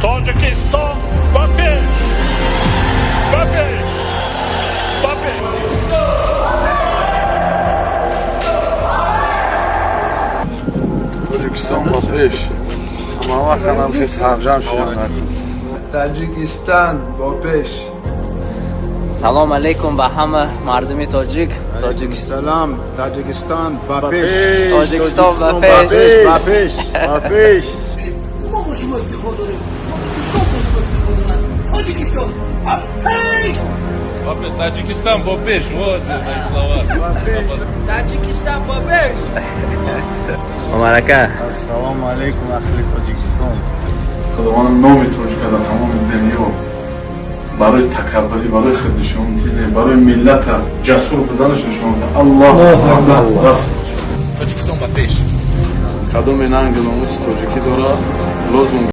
Tojikiston va besh. Va besh. Va besh. Tojikiston با پیش اما وقت هم که سرجم شدن تاجیکستان با پیش. سلام علیکم به همه مردم تاجیک. سلام تاجیکستان با پیش. تاجیکستان با پیش. با پیش. با پیش. ما شما افتخار داریم. تاجیکستان با پیش. Tojikiston va besh. تاجیکستان با پیش. مبارکه. السلام علیکم اهل تاجیکستان. خداوند نام ترک کرده تمام دنیا برای تکبری برای خودشون برای ملت جسور بودنش نشون داد. الله اکبر. Tojikiston va besh. کدوم ننگ ناموس ترکی داره لازم